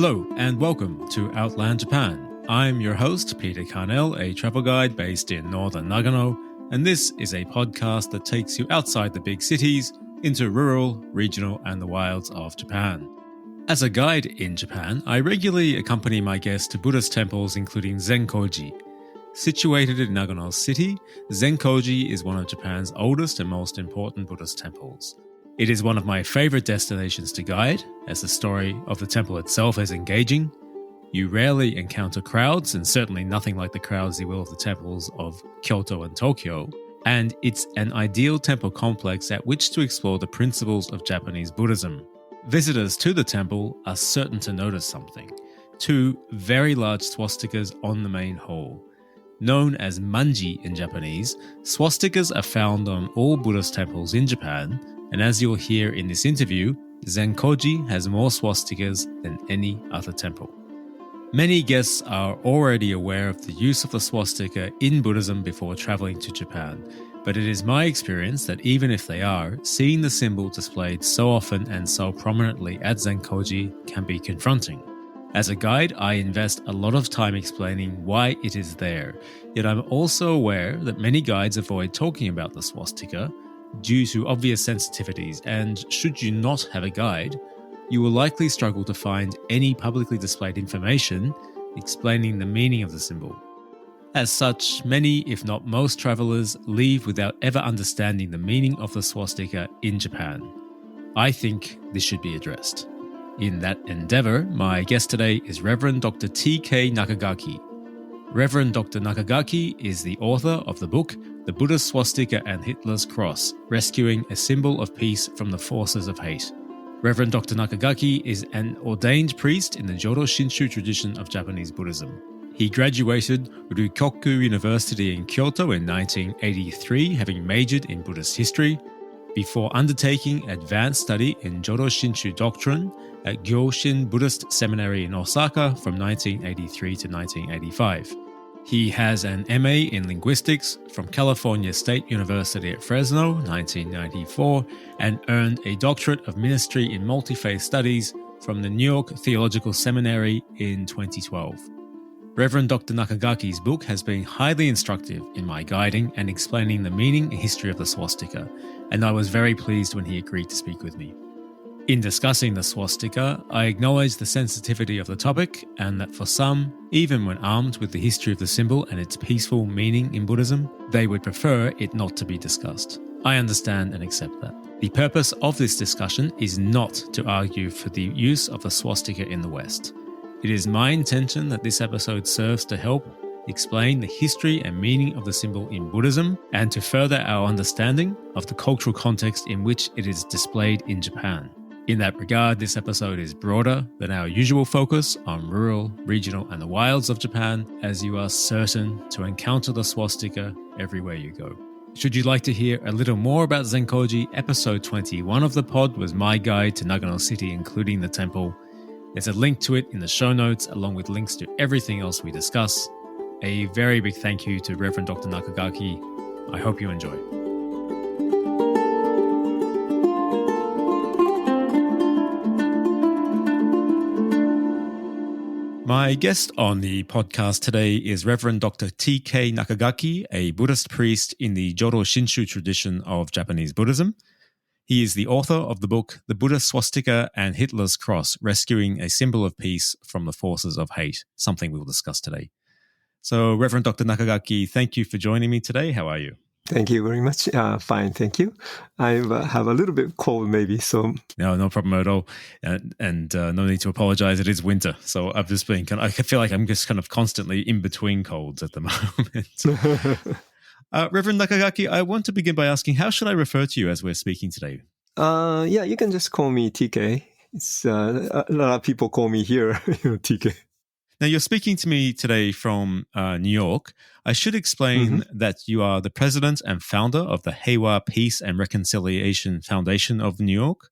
Hello and welcome to Outland Japan. I'm your host, Peter Carnell, a travel guide based in northern Nagano, and this is a podcast that takes you outside the big cities into rural, regional, and the wilds of Japan. As a guide in Japan, I regularly accompany my guests to Buddhist temples including Zenkoji. Situated in Nagano City, Zenkoji is one of Japan's oldest and most important Buddhist temples. It is one of my favorite destinations to guide, as the story of the temple itself is engaging. You rarely encounter crowds, and certainly nothing like the crowds you will of the temples of Kyoto and Tokyo. And it's an ideal temple complex at which to explore the principles of Japanese Buddhism. Visitors to the temple are certain to notice something: two very large swastikas on the main hall. Known as manji in Japanese, swastikas are found on all Buddhist temples in Japan, and as you'll hear in this interview, Zenkoji has more swastikas than any other temple. Many guests are already aware of the use of the swastika in Buddhism before traveling to Japan, but it is my experience that even if they are, seeing the symbol displayed so often and so prominently at Zenkoji can be confronting. As a guide, I invest a lot of time explaining why it is there, yet I'm also aware that many guides avoid talking about the swastika due to obvious sensitivities, and should you not have a guide, you will likely struggle to find any publicly displayed information explaining the meaning of the symbol. As such, many, if not most travelers, leave without ever understanding the meaning of the swastika in Japan. I think this should be addressed. In that endeavor, my guest today is Reverend Dr. T.K. Nakagaki. Reverend Dr. Nakagaki is the author of the book The Buddhist Swastika and Hitler's Cross, Rescuing a Symbol of Peace from the Forces of Hate. Reverend Dr. Nakagaki is an ordained priest in the Jodo Shinshu tradition of Japanese Buddhism. He graduated Rukyoku University in Kyoto in 1983, having majored in Buddhist history, before undertaking advanced study in Jodo Shinshu doctrine at Gyoshin Buddhist Seminary in Osaka from 1983 to 1985. He has an MA in linguistics from California State University at Fresno, 1994, and earned a doctorate of ministry in multi-faith studies from the New York Theological Seminary in 2012. Reverend Dr. Nakagaki's book has been highly instructive in my guiding and explaining the meaning and history of the swastika, and I was very pleased when he agreed to speak with me. In discussing the swastika, I acknowledge the sensitivity of the topic and that for some, even when armed with the history of the symbol and its peaceful meaning in Buddhism, they would prefer it not to be discussed. I understand and accept that. The purpose of this discussion is not to argue for the use of the swastika in the West. It is my intention that this episode serves to help explain the history and meaning of the symbol in Buddhism and to further our understanding of the cultural context in which it is displayed in Japan. In that regard, this episode is broader than our usual focus on rural, regional, and the wilds of Japan, as you are certain to encounter the swastika everywhere you go. Should you like to hear a little more about Zenkoji, episode 21 of the pod was my guide to Nagano City, including the temple. There's a link to it in the show notes, along with links to everything else we discuss. A very big thank you to Reverend Dr. Nakagaki. I hope you enjoy. My guest on the podcast today is Reverend Dr. T.K. Nakagaki, a Buddhist priest in the Jodo Shinshu tradition of Japanese Buddhism. He is the author of the book The Buddhist Swastika and Hitler's Cross, Rescuing a Symbol of Peace from the Forces of Hate, something we'll discuss today. So, Reverend Dr. Nakagaki, thank you for joining me today. How are you? Thank you very much. Fine, thank you. I have a little bit cold maybe, so... No problem at all. And no need to apologize. It is winter. So I've just been I feel like I'm just kind of constantly in between colds at the moment. Reverend Nakagaki, I want to begin by asking, how should I refer to you as we're speaking today? Yeah, you can just call me TK. It's a lot of people call me here, TK. Now, you're speaking to me today from New York. I should explain that you are the president and founder of the Heiwa Peace and Reconciliation Foundation of New York.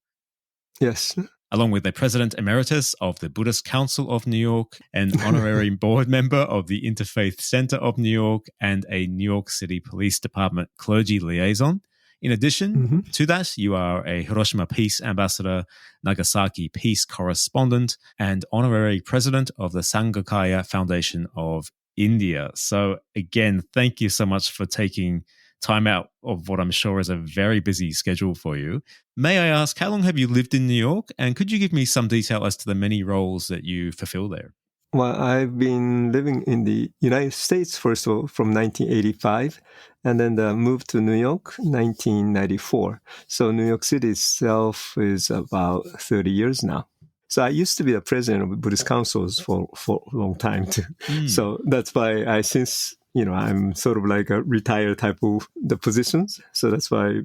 Yes. Along with the president emeritus of the Buddhist Council of New York, an honorary board member of the Interfaith Center of New York, and a New York City Police Department clergy liaison. In addition to that, you are a Hiroshima Peace Ambassador, Nagasaki Peace Correspondent, and Honorary President of the Sangakaya Foundation of India. So again, thank you so much for taking time out of what I'm sure is a very busy schedule for you. May I ask, how long have you lived in New York? And could you give me some detail as to the many roles that you fulfill there? Well, I've been living in the United States, first of all, from 1985, and then moved to New York 1994. So New York City itself is about 30 years now. So I used to be the president of Buddhist councils for a long time too. So that's why since I'm sort of like a retired type of the positions. So that's why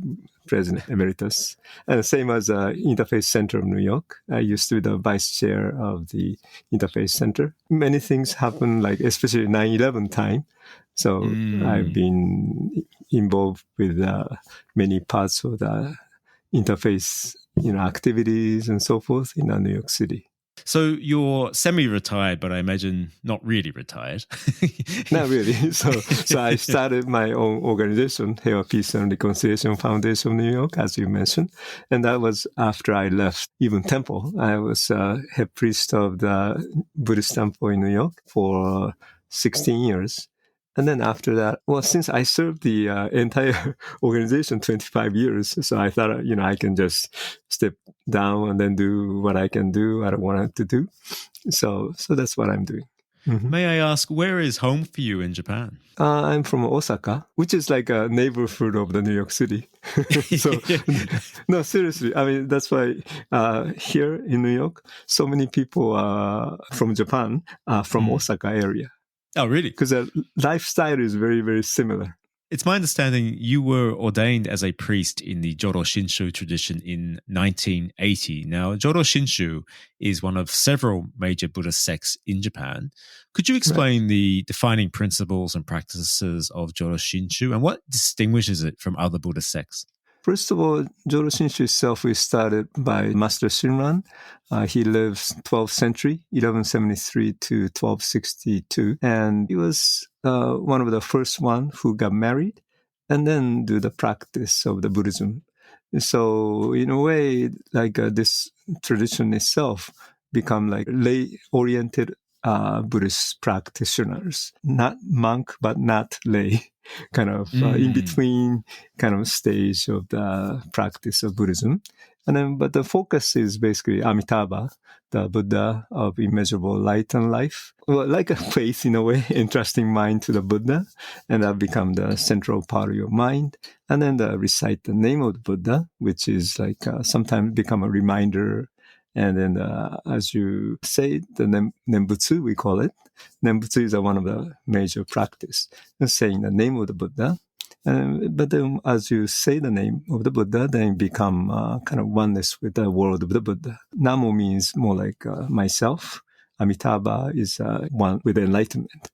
President Emeritus. And the same as Interfaith Center of New York. I used to be the vice chair of the Interfaith Center. Many things happen, like especially 9/11 time. So I've been involved with many parts of the interfaith, activities and so forth in New York City. So you're semi-retired, but I imagine not really retired. Not really. So I started my own organization, Heiwa, Peace and Reconciliation Foundation of New York, as you mentioned. And that was after I left even temple. I was head priest of the Buddhist temple in New York for 16 years. And then after that, well, since I served the entire organization 25 years, so I thought, I can just step down and then do what I can do, what I wanted to do. So that's what I'm doing. May I ask, where is home for you in Japan? I'm from Osaka, which is like a neighborhood of the New York City. So, no, seriously. I mean, that's why here in New York, so many people from Japan are from Osaka area. Oh, really? Because the lifestyle is very, very similar. It's my understanding you were ordained as a priest in the Joro Shinshu tradition in 1980. Now, Joro Shinshu is one of several major Buddhist sects in Japan. Could you explain the defining principles and practices of Joro Shinshu and what distinguishes it from other Buddhist sects? First of all, Joro Shinshu itself was started by Master Shinran. He lives 12th century, 1173 to 1262. And he was one of the first one who got married and then do the practice of the Buddhism. So in a way, like this tradition itself become like lay-oriented Buddhist practitioners, not monk, but not lay, kind of in between kind of stage of the practice of Buddhism. And then, but the focus is basically Amitabha, the Buddha of immeasurable light and life. Well, like a faith in a way, entrusting mind to the Buddha, and that become the central part of your mind. And then recite the name of the Buddha, which is like sometimes become a reminder. And then as you say, the Nembutsu, we call it. Nembutsu is one of the major practice, saying the name of the Buddha. But then as you say the name of the Buddha, then become kind of oneness with the world of the Buddha. Namo means more like myself. Amitabha is one with enlightenment.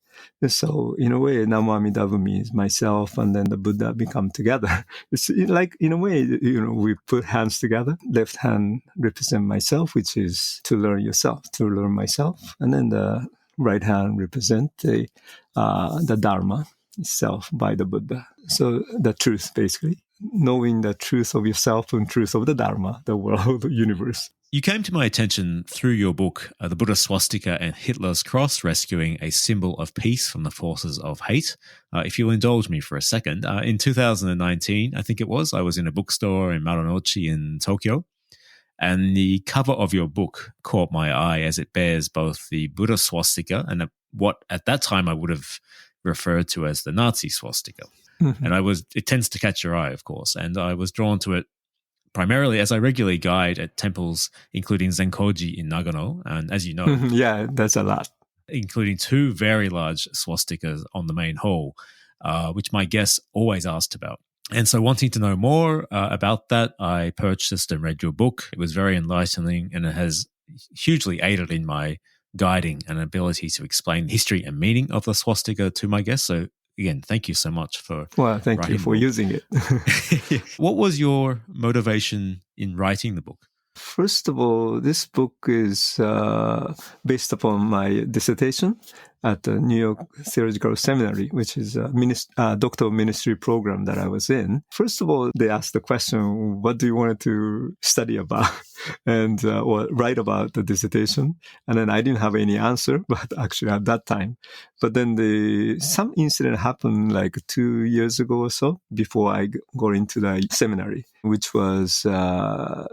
So in a way, Namo Amitabha means myself, and then the Buddha become together. It's like, in a way, we put hands together. Left hand represent myself, which is to learn yourself, to learn myself. And then the right hand represent the Dharma itself by the Buddha. So the truth, basically. Knowing the truth of yourself and truth of the Dharma, the world, the universe. You came to my attention through your book, The Buddha Swastika and Hitler's Cross, Rescuing a Symbol of Peace from the Forces of Hate. If you'll indulge me for a second, in 2019, I think it was, I was in a bookstore in Marunouchi in Tokyo, and the cover of your book caught my eye as it bears both the Buddha swastika and what at that time I would have referred to as the Nazi swastika. And it tends to catch your eye, of course, and I was drawn to it primarily as I regularly guide at temples, including Zenkoji in Nagano. And as you know, yeah, that's a lot. Including 2 very large swastikas on the main hall, which my guests always asked about. And so wanting to know more about that, I purchased and read your book. It was very enlightening, and it has hugely aided in my guiding and ability to explain the history and meaning of the swastika to my guests. So again, thank you so much for thank you for using it. What was your motivation in writing the book? First of all, this book is based upon my dissertation. at the New York Theological Seminary, which is a doctoral ministry program that I was in. First of all, they asked the question, what do you want to study about and or write about the dissertation? And then I didn't have any answer, but actually at that time. But then some incident happened like 2 years ago or so before I got into the seminary, which was, the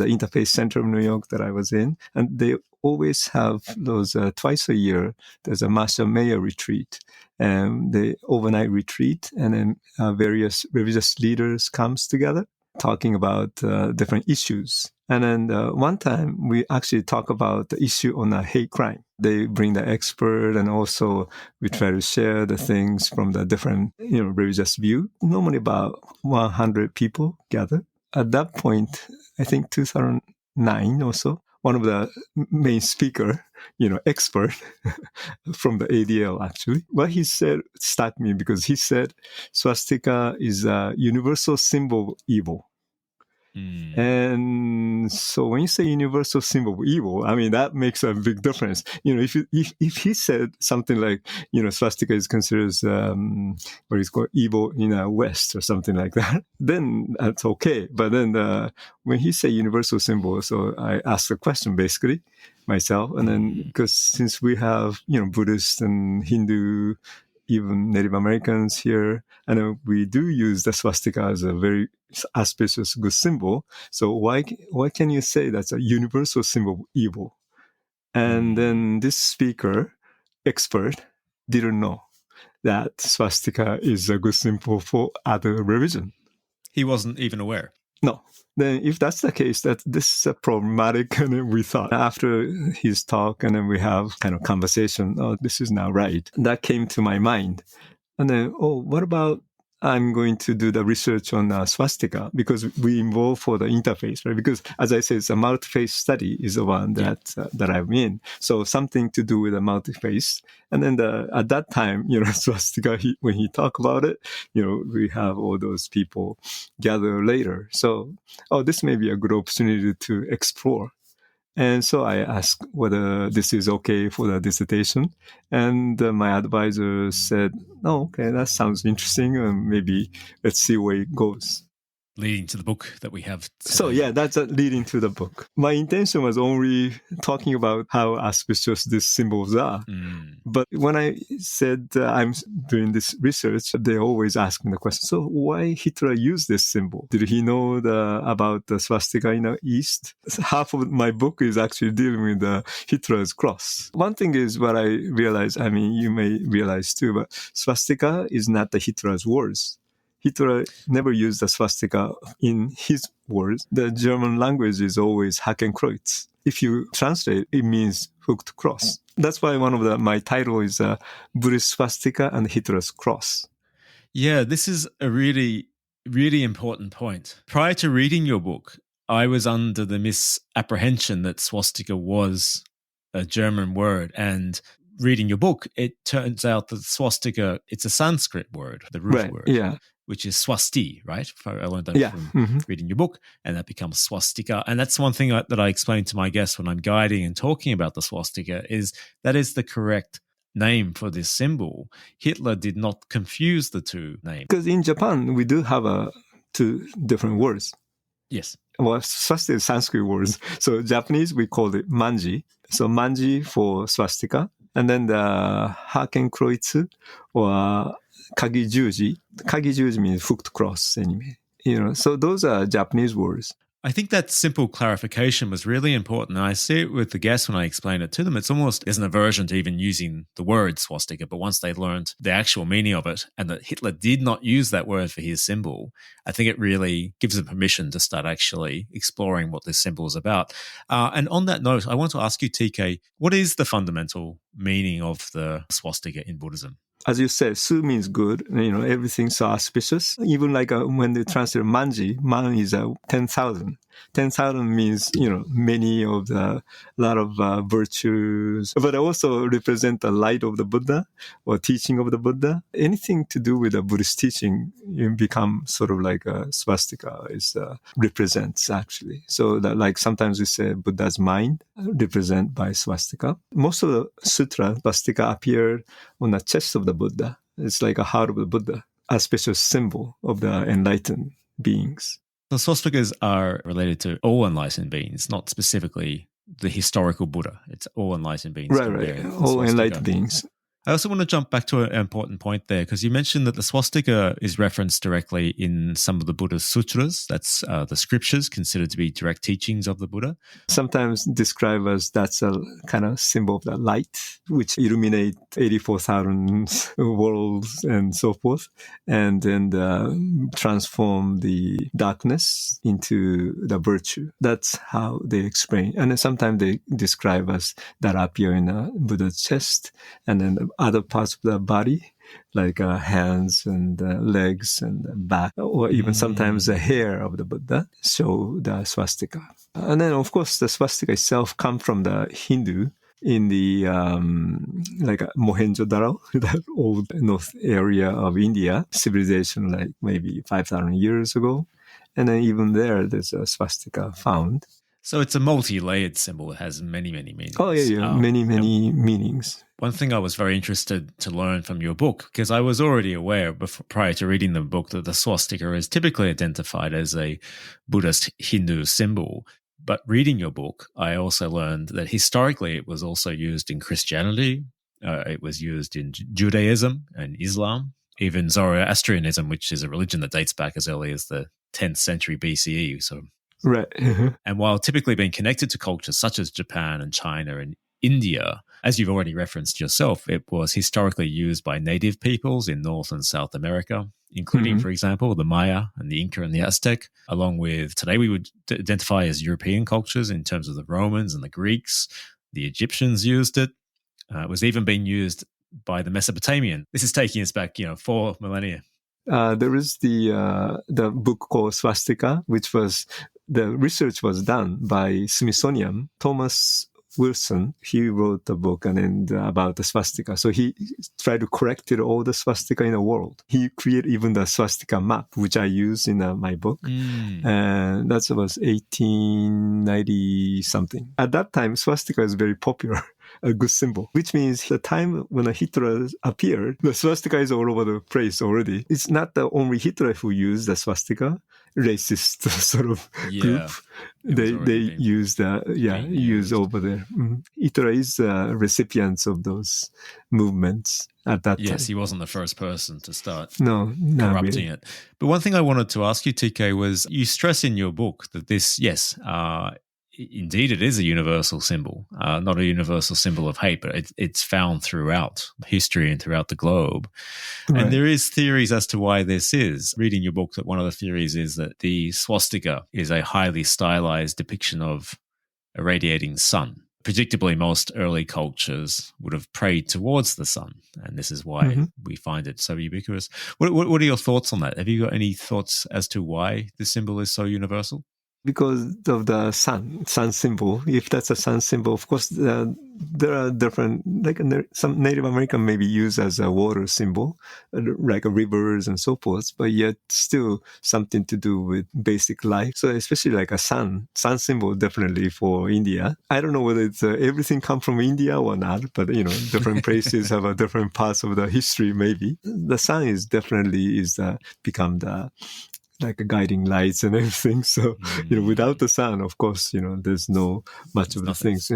Interfaith Center of New York that I was in. And they always have those twice a year. There's a Master Mayor retreat, and the overnight retreat, and then various religious leaders comes together talking about different issues. And then one time we actually talk about the issue on hate crime. They bring the expert, and also we try to share the things from the different, religious view. Normally about 100 people gather. At that point, I think 2009 or so, one of the main speaker, expert from the ADL actually, what he said struck me, because he said swastika is a universal symbol of evil. And so when you say universal symbol of evil, I mean, that makes a big difference. If he said something like, swastika is considered what is called evil in the West or something like that, then that's okay. But then when he said universal symbol, so I asked the question basically myself, and then because since we have Buddhist and Hindu, even Native Americans here, and we do use the swastika as a very auspicious good symbol. So why can you say that's a universal symbol of evil? And then this speaker, expert, didn't know that swastika is a good symbol for other religion. He wasn't even aware. No. Then if that's the case, that this is problematic, and then we thought after his talk, and then we have kind of conversation, this is not right. That came to my mind. And then, what about I'm going to do the research on swastika, because we involve for the interface, right? Because as I said, it's a multi-faith study is the one that I'm in. So something to do with a multi-faith. And then at that time, swastika, when he talked about it, we have all those people gather later. So, this may be a good opportunity to explore. And so I asked whether this is okay for the dissertation. And my advisor said, okay, that sounds interesting. Maybe let's see where it goes. Leading to the book that we have today. So yeah, that's leading to the book. My intention was only talking about how auspicious these symbols are. But when I said I'm doing this research, they always ask me the question, so why Hitler used this symbol? Did he know about the swastika in the East? Half of my book is actually dealing with Hitler's cross. One thing is what I realized, you may realize too, but swastika is not the Hitler's words. Hitler never used the swastika in his words. The German language is always Hakenkreuz. If you translate, it means hooked cross. That's why one of my title is Buddhist swastika and Hitler's cross. Yeah, this is a really, really important point. Prior to reading your book, I was under the misapprehension that swastika was a German word, and reading your book, it turns out that swastika, it's a Sanskrit word, the root word. Yeah. Which is swasti, right? I learned that from reading your book, and that becomes swastika. And that's one thing that I explain to my guests when I'm guiding and talking about the swastika, is that is the correct name for this symbol. Hitler did not confuse the two names. Because in Japan, we do have two different words. Yes. Well, swastika is Sanskrit words. So Japanese, we call it manji. So manji for swastika. And then the Hakenkreuz or Kagijuji. Kagijuji means hooked cross anyway. So those are Japanese words. I think that simple clarification was really important. And I see it with the guests when I explain it to them. It's almost there's an aversion to even using the word swastika. But once they learned the actual meaning of it and that Hitler did not use that word for his symbol, I think it really gives them permission to start actually exploring what this symbol is about. And on that note, I want to ask you, TK, what is the fundamental meaning of the swastika in Buddhism? As you said, su means good. Everything's so auspicious. Even like when they translate manji, man is 10,000. 10,000 means, many of the, lot of virtues, but also represent the light of the Buddha or teaching of the Buddha. Anything to do with the Buddhist teaching, you become sort of like a swastika is represents actually. So that like sometimes we say Buddha's mind represent by swastika. Most of the sutra, swastika appeared on the chest of the Buddha. It's like a heart of the Buddha, a special symbol of the enlightened beings. The swastikas are related to all enlightened beings, not specifically the historical Buddha. It's all enlightened beings. Right. All enlightened beings. I also want to jump back to an important point there, because you mentioned that the swastika is referenced directly in some of the Buddha's sutras. That's the scriptures considered to be direct teachings of the Buddha. Sometimes described as that's a kind of symbol of the light, which illuminate 84,000 worlds and so forth, and then transform the darkness into the virtue. That's how they explain. And then sometimes they describe as that appear in a Buddha's chest, and then other parts of the body, like hands and legs and back, or even sometimes the hair of the Buddha show the swastika. And then, of course, the swastika itself comes from the Hindu in the like Mohenjo-daro, that old north area of India, civilization like maybe 5,000 years ago. And then even there's a swastika found. So it's a multi-layered symbol. It has many, many meanings. Oh, yeah. Many meanings. One thing I was very interested to learn from your book, because I was already aware prior to reading the book that the swastika is typically identified as a Buddhist Hindu symbol. But reading your book, I also learned that historically it was also used in Christianity. It was used in Judaism and Islam, even Zoroastrianism, which is a religion that dates back as early as the 10th century BCE. So, right. And while typically being connected to cultures such as Japan and China and India, as you've already referenced yourself, it was historically used by native peoples in North and South America, including, for example, the Maya and the Inca and the Aztec, along with today we would identify as European cultures in terms of the Romans and the Greeks. The Egyptians used it. It was even being used by the Mesopotamian. This is taking us back, 4 millennia. There is the book called Swastika, which was, the research was done by Smithsonian. Thomas Wilson, he wrote the book about the swastika. So he tried to correct all the swastika in the world. He created even the swastika map, which I use in my book. And that was 1890 something. At that time, swastika is very popular. A good symbol, which means the time when Hitler appeared, the swastika is all over the place already. It's not the only Hitler who used the swastika, racist sort of group. They use use over there. Hitler is recipients of those movements at that time. Yes, he wasn't the first person to start corrupting really it. But one thing I wanted to ask you, TK, was you stress in your book that this, indeed, it is a universal symbol, not a universal symbol of hate, but it's found throughout history and throughout the globe. Right. And there is theories as to why this is. Reading your book, that one of the theories is that the swastika is a highly stylized depiction of a radiating sun. Predictably, most early cultures would have prayed towards the sun, and this is why we find it so ubiquitous. What are your thoughts on that? Have you got any thoughts as to why the symbol is so universal? Because of the sun symbol. If that's a sun symbol, of course, there are different, like some Native American maybe use as a water symbol, like rivers and so forth, but yet still something to do with basic life. So especially like a sun symbol, definitely for India. I don't know whether it's everything come from India or not, but different places have a different parts of the history maybe. The sun is definitely become the like a guiding lights and everything. So, without the sun, of course, there's no much of the things,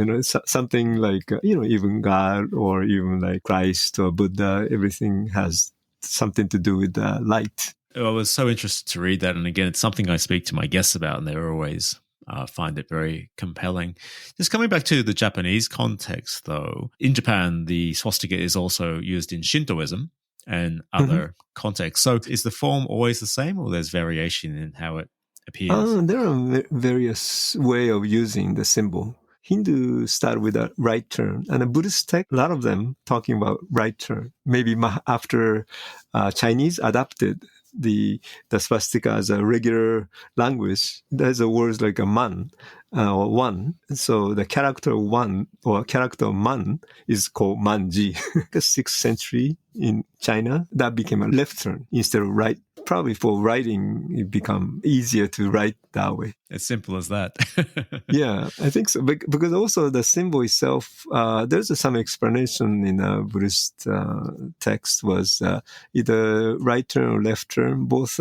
something like, even God or even like Christ or Buddha, everything has something to do with the light. I was so interested to read that. And again, it's something I speak to my guests about, and they always find it very compelling. Just coming back to the Japanese context, though, in Japan, the swastika is also used in Shintoism and other contexts. So is the form always the same, or there's variation in how it appears? There are various ways of using the symbol. Hindu start with a right turn, and the Buddhist text, a lot of them talking about right turn. Maybe after Chinese adopted the swastika as a regular language, there's a word like a man or one. So the character one or character man is called manji. The 6th century in China, that became a left turn instead of right. Probably for writing, it become easier to write that way. As simple as that. Yeah, I think so. Because also the symbol itself, there's some explanation in a Buddhist text was either right turn or left turn, both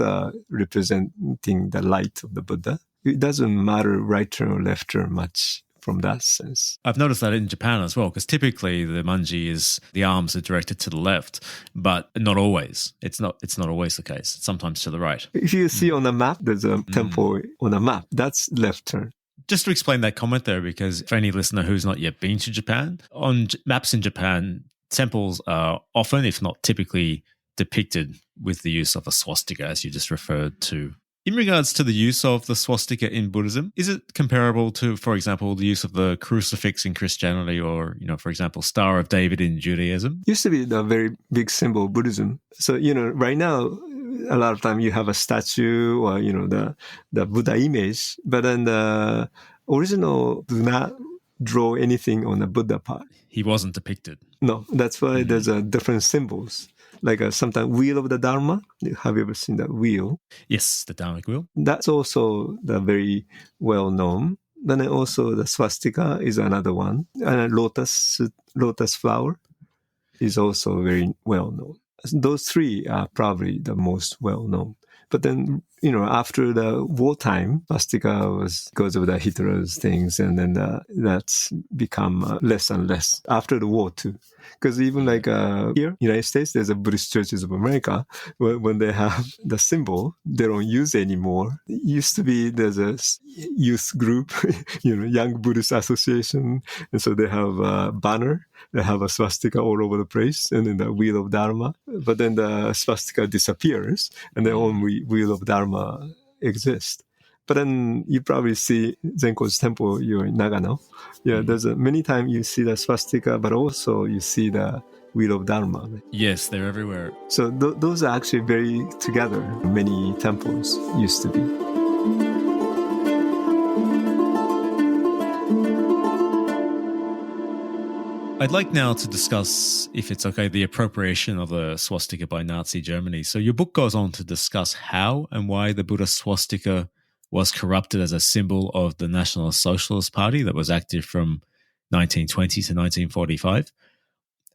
representing the light of the Buddha. It doesn't matter right turn or left turn much from that sense. I've noticed that in Japan as well, because typically the manji is the arms are directed to the left, but not always. It's not always the case. Sometimes to the right. If you see on the map, there's a temple on a map. That's left turn. Just to explain that comment there, because for any listener who's not yet been to Japan, on maps in Japan, temples are often, if not typically, depicted with the use of a swastika, as you just referred to. In regards to the use of the swastika in Buddhism, is it comparable to, for example, the use of the crucifix in Christianity or, for example, Star of David in Judaism? Used to be a very big symbol of Buddhism. So, right now, a lot of time you have a statue or, the Buddha image, but then the original do not draw anything on the Buddha part. He wasn't depicted. No, that's why there's different symbols. Like sometimes wheel of the Dharma. Have you ever seen that wheel? Yes, the Dharmic wheel. That's also the very well known. Then also the swastika is another one. And lotus flower is also very well known. Those three are probably the most well known. But then, after the wartime, swastika was because of the Hitler's things, and then that's become less and less after the war too. Because even like here, United States, there's a Buddhist Churches of America. When they have the symbol, they don't use it anymore. It used to be there's a youth group, Young Buddhist Association, and so they have a banner. They have a swastika all over the place, and then the wheel of Dharma. But then the swastika disappears, and the only wheel of Dharma exists. But then you probably see Zenko's temple, you're in Nagano. Yeah, there's many times you see the swastika, but also you see the wheel of Dharma. Yes, they're everywhere. So those are actually very together. Many temples used to be. I'd like now to discuss, if it's okay, the appropriation of the swastika by Nazi Germany. So your book goes on to discuss how and why the Buddhist swastika was corrupted as a symbol of the National Socialist Party that was active from 1920 to 1945.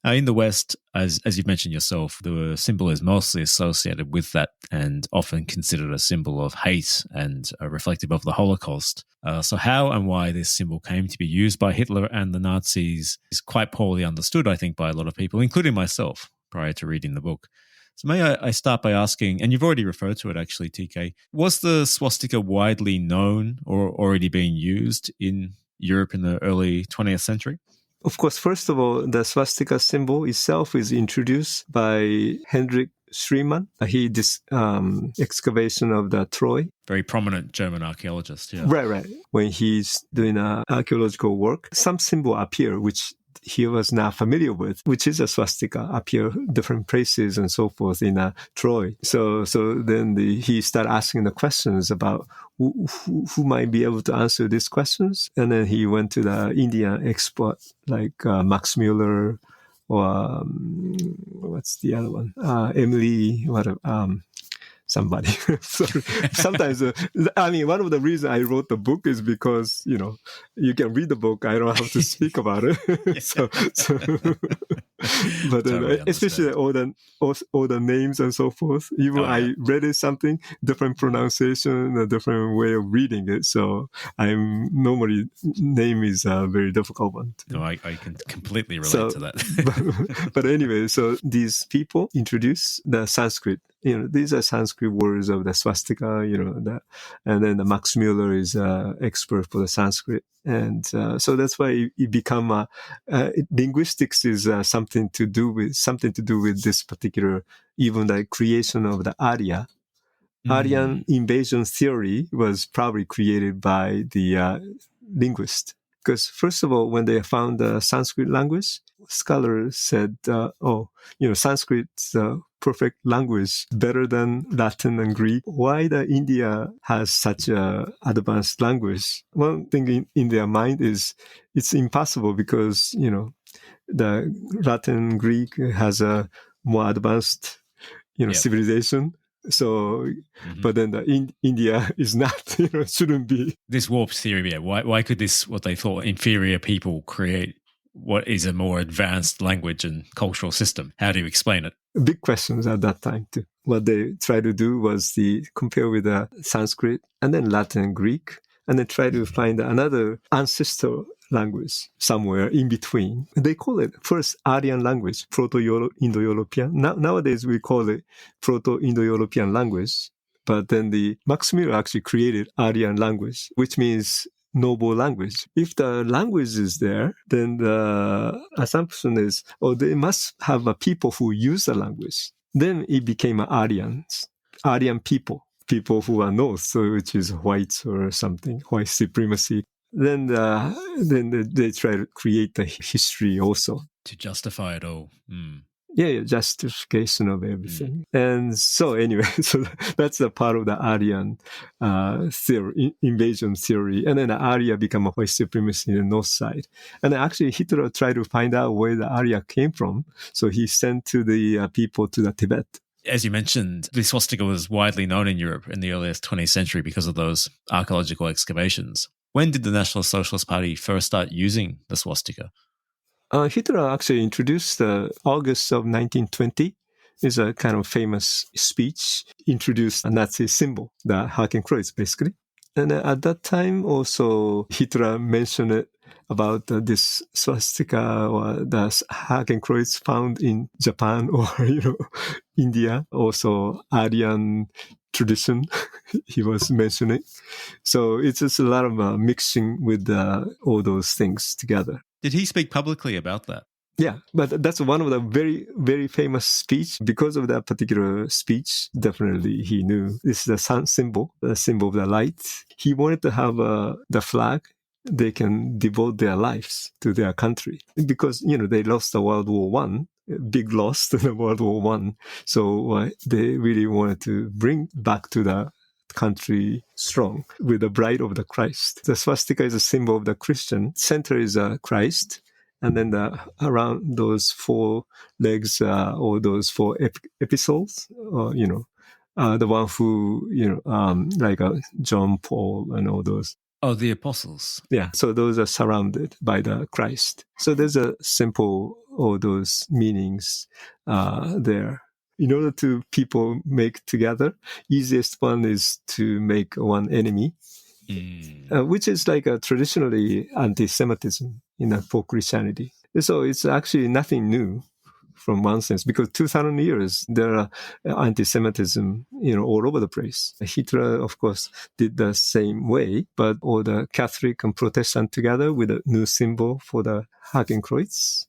In the West, as you've mentioned yourself, the symbol is mostly associated with that and often considered a symbol of hate and reflective of the Holocaust. So how and why this symbol came to be used by Hitler and the Nazis is quite poorly understood, I think, by a lot of people, including myself, prior to reading the book. So may I start by asking, and you've already referred to it actually, TK, was the swastika widely known or already being used in Europe in the early 20th century? Of course, first of all, the swastika symbol itself is introduced by Hendrik Schliemann. He did excavation of the Troy. Very prominent German archaeologist, yeah. Right. When he's doing archaeological work, some symbol appear which he was not familiar with, which is a swastika, appear different places and so forth in Troy. So then he started asking the questions about who might be able to answer these questions. And then he went to the Indian expert like Max Muller or what's the other one? Emily, somebody. Sorry. Sometimes, one of the reasons I wrote the book is because, you can read the book. I don't have to speak about it. But totally especially all the names and so forth. Even I read it something, different pronunciation, a different way of reading it. So name is a very difficult one. No, I can completely relate to that. But anyway, so these people introduce the Sanskrit. These are Sanskrit words of the swastika, and then the Max Muller is expert for the Sanskrit. And so that's why it become linguistics is something to do with this particular, even the creation of the Arya. Aryan invasion theory was probably created by the linguist. Because first of all, when they found the Sanskrit language, scholars said, Sanskrit's a perfect language, better than Latin and Greek. Why the India has such a advanced language? One thing in their mind is it's impossible because, the Latin Greek has a more advanced, civilization. So, but then India is not, shouldn't be. This warped theory, why could this, what they thought, inferior people create what is a more advanced language and cultural system? How do you explain it? Big questions at that time too. What they tried to do was compare with the Sanskrit and then Latin and Greek, and then try to find another ancestral language somewhere in between. They call it first Aryan language, Proto-Indo-European. Nowadays we call it Proto-Indo-European language. But then Max Muller actually created Aryan language, which means noble language. If the language is there, then the assumption is, they must have a people who use the language. Then it became Aryan people who are north, so which is whites or something, white supremacy. Then they try to create the history also. To justify it all. Yeah, justification of everything. And so anyway, so that's a part of the Aryan theory, invasion theory. And then Arya become a white supremacy in the north side. And actually Hitler tried to find out where the Arya came from. So he sent to the people to the Tibet. As you mentioned, the swastika was widely known in Europe in the earliest 20th century because of those archaeological excavations. When did the National Socialist Party first start using the swastika? Hitler actually introduced August of 1920 is a kind of famous speech, introduced a Nazi symbol, the Hakenkreuz, basically. And at that time also Hitler mentioned it about this swastika or the Hakenkreuz found in Japan or, India, also Aryan tradition he was mentioning. So it's just a lot of mixing with all those things together. Did he speak publicly about that? Yeah, but that's one of the very, very famous speech. Because of that particular speech, definitely he knew this is the sun symbol, the symbol of the light. He wanted to have the flag. They can devote their lives to their country because, they lost the World War One, big loss in the World War One. So they really wanted to bring back to the country strong with the bride of the Christ. The swastika is a symbol of the Christian. Center is Christ. And then around those four legs or those four epistles, the one who, like John, Paul, and all those. Oh, the apostles. Yeah, so those are surrounded by the Christ. So there's a simple, all those meanings there. In order to people make together, easiest one is to make one enemy, which is like a traditionally anti-Semitism for Christianity. So it's actually nothing new from one sense, because 2,000 years there are anti-Semitism, all over the place. Hitler, of course, did the same way, but all the Catholic and Protestant together with a new symbol for the Hakenkreuz,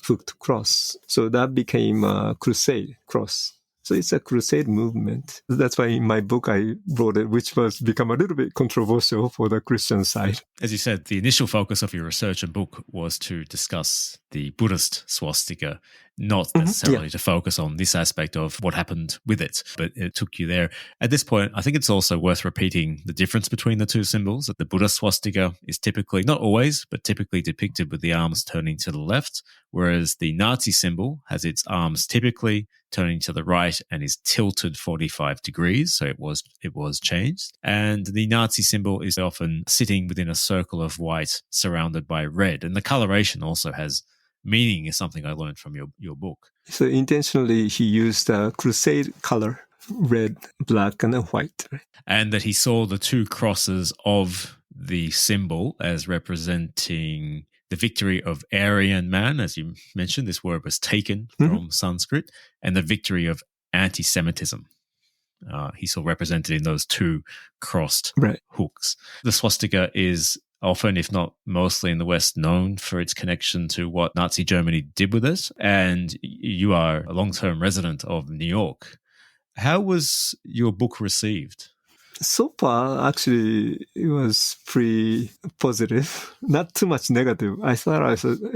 hooked cross. So that became a crusade cross. So it's a crusade movement. That's why in my book I wrote it, which was become a little bit controversial for the Christian side. As you said, the initial focus of your research and book was to discuss the Buddhist swastika, not necessarily to focus on this aspect of what happened with it, but it took you there. At this point, I think it's also worth repeating the difference between the two symbols. That the Buddhist swastika is typically, not always, but typically depicted with the arms turning to the left, whereas the Nazi symbol has its arms typically turning to the right and is tilted 45 degrees, so it was changed. And the Nazi symbol is often sitting within a circle of white surrounded by red. And the coloration also has meaning, is something I learned from your book. So intentionally he used the crusade color, red, black, and white. And that he saw the two crosses of the symbol as representing the victory of Aryan man, as you mentioned, this word was taken from Sanskrit, and the victory of anti-Semitism. He saw represented in those two crossed hooks. The swastika is often, if not mostly in the West, known for its connection to what Nazi Germany did with it. And you are a long-term resident of New York. How was your book received? So far, actually, it was pretty positive. Not too much negative. I thought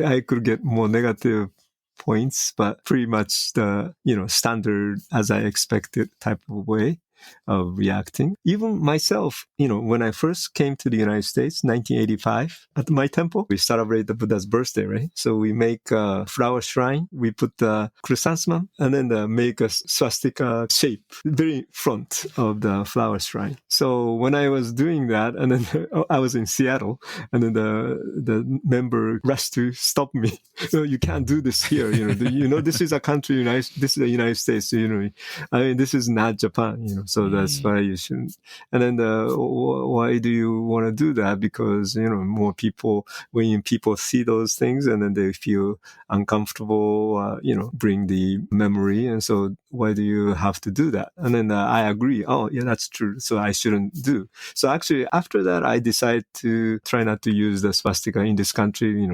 I could get more negative points, but pretty much the, standard as I expected type of way of reacting. Even myself, when I first came to the United States, 1985, at my temple, we celebrate the Buddha's birthday, right? So we make a flower shrine, we put the chrysanthemum, and then make a swastika shape, very front of the flower shrine. So when I was doing that, and then I was in Seattle, and then the member rushed to stop me. You can't do this here. This is a country, this is the United States. This is not Japan. So that's why you shouldn't. And then why do you want to do that? Because more people, when people see those things, and then they feel uncomfortable, bring the memory, and so why do you have to do that? And then I agree. Oh, yeah, that's true. So I shouldn't do. So actually, after that, I decided to try not to use the swastika in this country.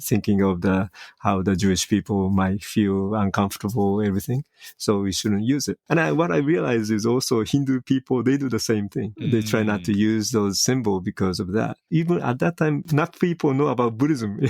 Thinking of how the Jewish people might feel uncomfortable, everything. So we shouldn't use it. And what I realized is also Hindu people, they do the same thing. They try not to use those symbols because of that. Even at that time, not people know about Buddhism.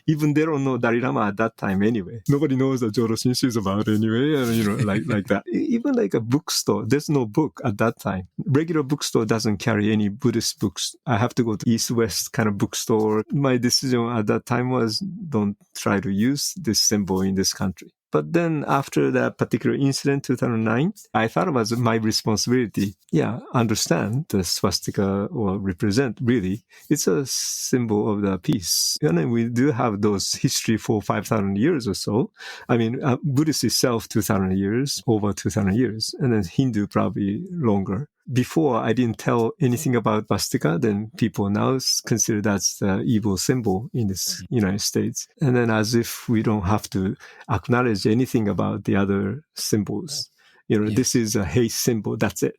Even they don't know Dalai Lama at that time anyway. Nobody knows that Jodo Shinshu is about anyway, and, like that. Even like a bookstore, there's no book at that time. Regular bookstore doesn't carry any Buddhist books. I have to go to East-West kind of bookstore. My decision at that time was don't try to use this symbol in this country. But then after that particular incident, 2009, I thought it was my responsibility. Yeah, understand the swastika or represent, really. It's a symbol of the peace. And we do have those history for 5,000 years or so. Buddhist itself, 2,000 years, over 2,000 years. And then Hindu probably longer. Before I didn't tell anything about swastika, then people now consider that's the evil symbol in this United States. And then as if we don't have to acknowledge anything about the other symbols. This is a hate symbol. That's it.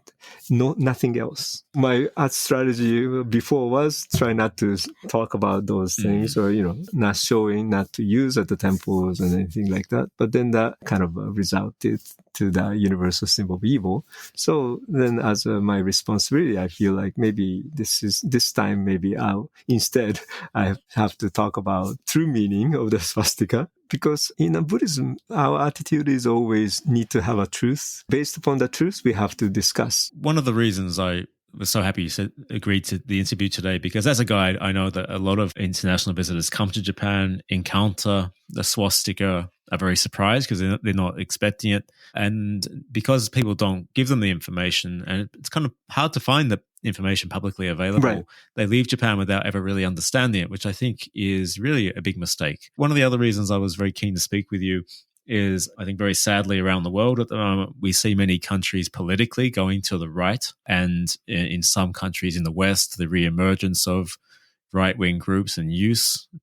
No, nothing else. My art strategy before was try not to talk about those things or, not showing, not to use at the temples and anything like that. But then that kind of resulted to the universal symbol of evil. So then as my responsibility, I feel like maybe this time, maybe instead I have to talk about true meaning of the swastika. Because in Buddhism, our attitude is always need to have a truth. Based upon the truth, we have to discuss. One of the reasons I was so happy you agreed to the interview today, because as a guide, I know that a lot of international visitors come to Japan, encounter the swastika, are very surprised because they're not expecting it. And because people don't give them the information, and it's kind of hard to find the information publicly available, right. They leave Japan without ever really understanding it, which I think is really a big mistake. One of the other reasons I was very keen to speak with you is, I think very sadly around the world at the moment, we see many countries politically going to the right, and in some countries in the West, the reemergence of right-wing groups and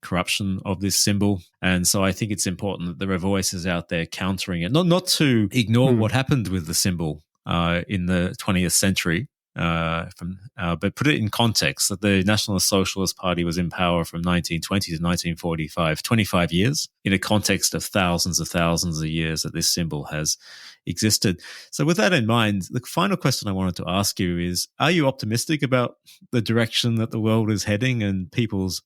corruption of this symbol. And so I think it's important that there are voices out there countering it, not to ignore what happened with the symbol in the 20th century, but put it in context that the National Socialist Party was in power from 1920 to 1945, 25 years, in a context of thousands of years that this symbol has existed. So with that in mind, the final question I wanted to ask you is, are you optimistic about the direction that the world is heading and people's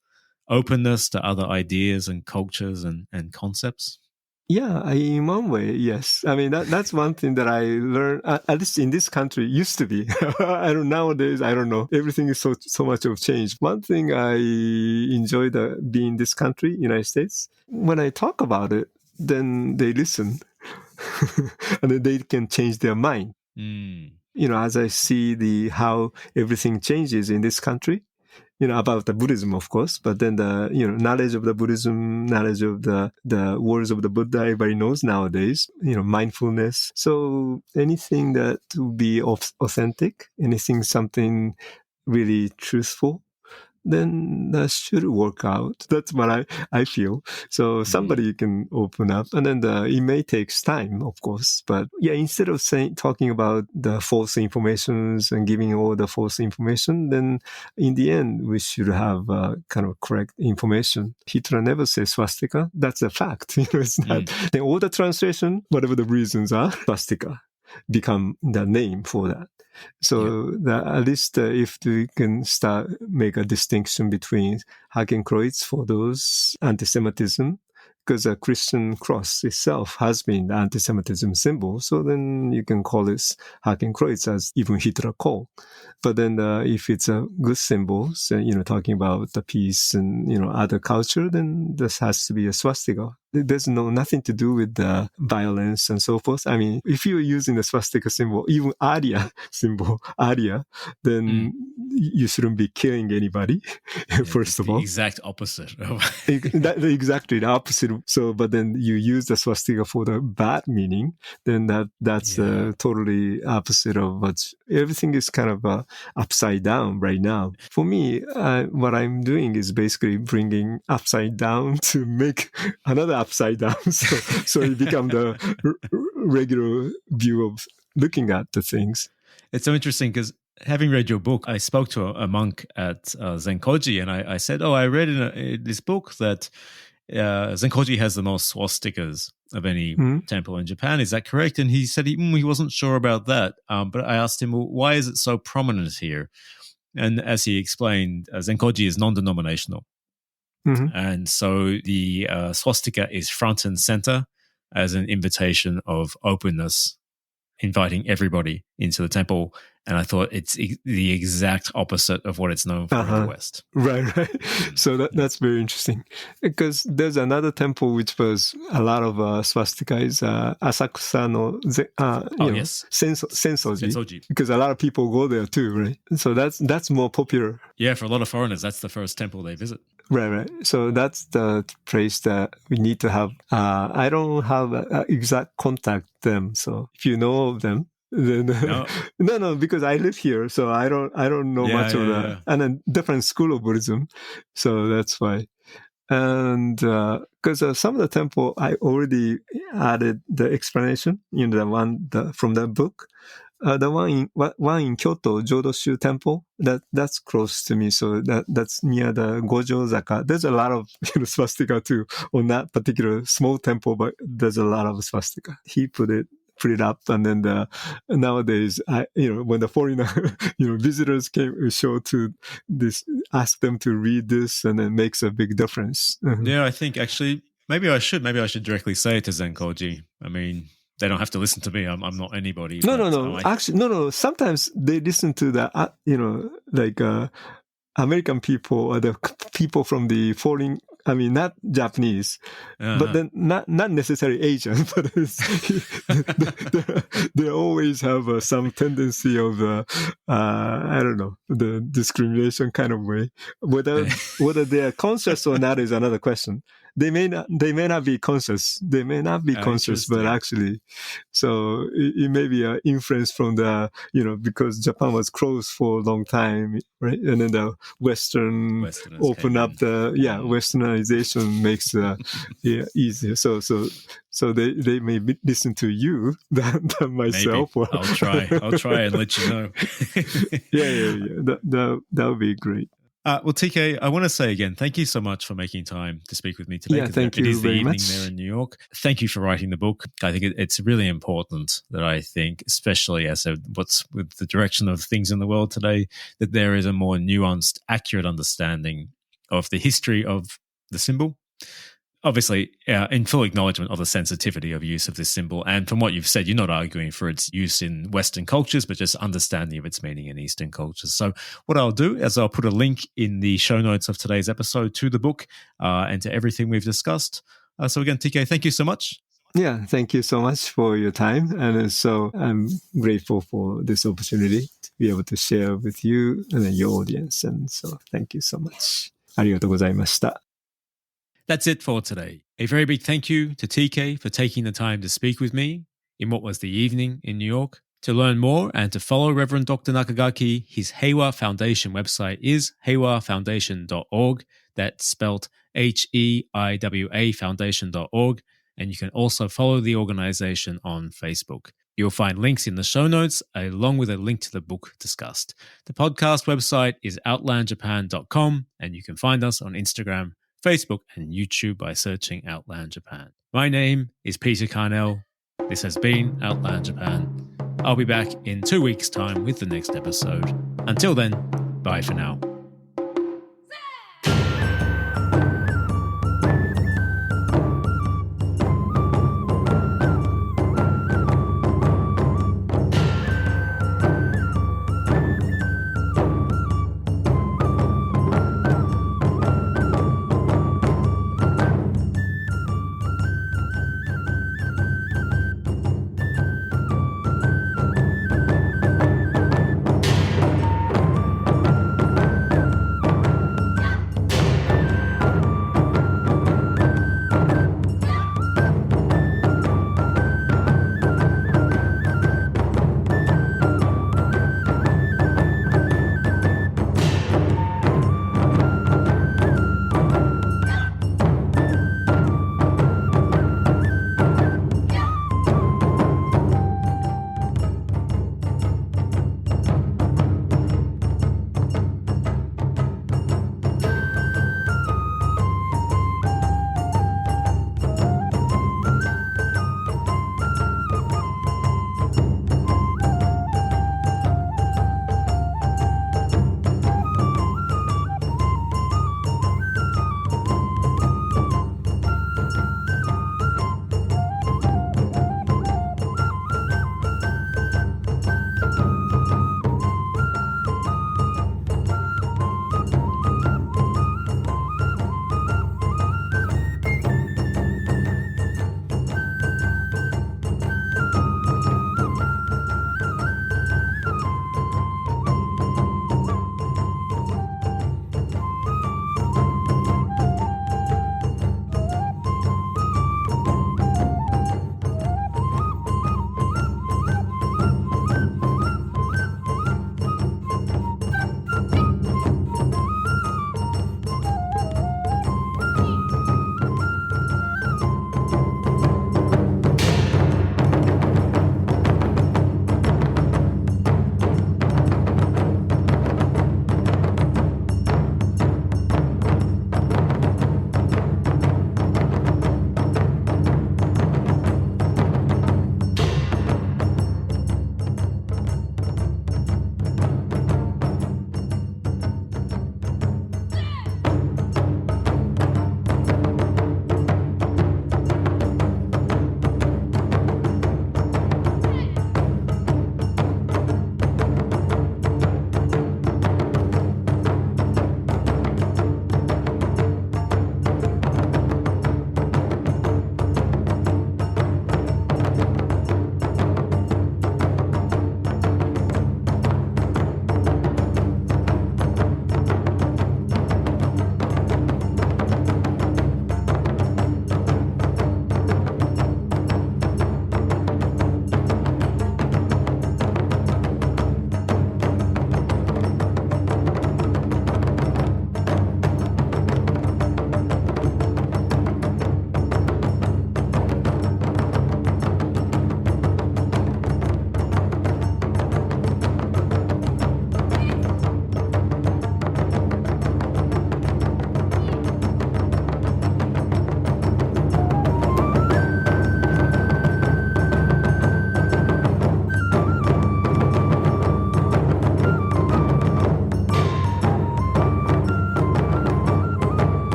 openness to other ideas and cultures and concepts? Yeah, in one way, yes. That's one thing that I learned, at least in this country, used to be. Nowadays, I don't know. Everything is so much of change. One thing I enjoy being in this country, United States, when I talk about it, then they listen. And then they can change their mind. As I see how everything changes in this country, about the Buddhism, of course, but then the, knowledge of the Buddhism, knowledge of the words of the Buddha, everybody knows nowadays, mindfulness. So anything that will be authentic, something really truthful, then that should work out. That's what I feel. So somebody can open up, and then it may take time, of course. But yeah, instead of talking about the false informations and giving all the false information, then in the end, we should have kind of correct information. Hitler never says swastika. That's a fact. It's not. Then all the translation, whatever the reasons are, swastika. become the name for that. So at least if we can make a distinction between Hakenkreuz for those anti-Semitism, because a Christian cross itself has been the anti-Semitism symbol, so then you can call it Hakenkreuz, as even Hitler called. But then if it's a good symbol, so, talking about the peace and, other culture, then this has to be a swastika. There's nothing to do with the violence and so forth. I mean, if you're using the swastika symbol, even Arya symbol, Arya, then you shouldn't be killing anybody, first of all. The exact opposite. Exactly the opposite. So, but then you use the swastika for the bad meaning, then that's totally opposite of everything is kind of upside down right now. For me, what I'm doing is basically bringing upside down to make another upside down. So it become the regular view of looking at the things. It's so interesting because having read your book, I spoke to a monk at Zenkoji, and I said, I read in this book that Zenkoji has the most swastikas of any temple in Japan. Is that correct? And he said he wasn't sure about that. But I asked him, well, why is it so prominent here? And as he explained, Zenkoji is non-denominational. And so the swastika is front and center as an invitation of openness, inviting everybody into the temple. And I thought it's the exact opposite of what it's known for in the West. Right. So that's very interesting. Because there's another temple which was a lot of swastika is Asakusa no Sensoji. Because a lot of people go there too, right? So that's more popular. Yeah, for a lot of foreigners, that's the first temple they visit. Right. So that's the place that we need to have. I don't have exact contact them. So if you know of them, then no, because I live here, so I don't know much of that. And a different school of Buddhism, so that's why. And because some of the temple, I already added the explanation in the one from that book. The one in Kyoto, Jodoshu Temple, that's close to me. So that's near the Gojo-zaka. There's a lot of swastika too on that particular small temple, but there's a lot of swastika. He put it up, and then nowadays, when the foreigner, visitors show to this, ask them to read this, and it makes a big difference. Yeah, I think actually maybe I should directly say it to Zenkoji. I mean, they don't have to listen to me. I'm not anybody. No. Actually, no. Sometimes they listen to the, American people or the people from the foreign. I mean, not Japanese, but then not necessarily Asian. But they always have some tendency of I don't know, the discrimination kind of way. Whether they are conscious or not is another question. They may not be conscious. They may not be conscious, but actually, so it may be an influence from the, because Japan was closed for a long time, right? And then the Westerners open up Westernization makes easier. So they may listen to you than myself. Maybe. I'll try and let you know. Yeah. That would be great. Well, TK, I want to say again, thank you so much for making time to speak with me today. Yeah, thank you very much. It is the evening there in New York. Thank you for writing the book. I think it's really important that I think, especially as what's with the direction of things in the world today, that there is a more nuanced, accurate understanding of the history of the symbol. Obviously, in full acknowledgement of the sensitivity of use of this symbol. And from what you've said, you're not arguing for its use in Western cultures, but just understanding of its meaning in Eastern cultures. So what I'll do is I'll put a link in the show notes of today's episode to the book and to everything we've discussed. So again, TK, thank you so much. Yeah, thank you so much for your time. And so I'm grateful for this opportunity to be able to share with you and your audience. And so thank you so much. ありがとうございました。That's it for today. A very big thank you to TK for taking the time to speak with me in what was the evening in New York. To learn more and to follow Reverend Dr. Nakagaki, his Heiwa Foundation website is heiwafoundation.org. That's spelt HEIWA foundation.org. And you can also follow the organization on Facebook. You'll find links in the show notes, along with a link to the book discussed. The podcast website is outlandjapan.com, and you can find us on Instagram, Facebook, and YouTube by searching Outland Japan. My name is Peter Carnell. This has been Outland Japan. I'll be back in 2 weeks' time with the next episode. Until then, bye for now.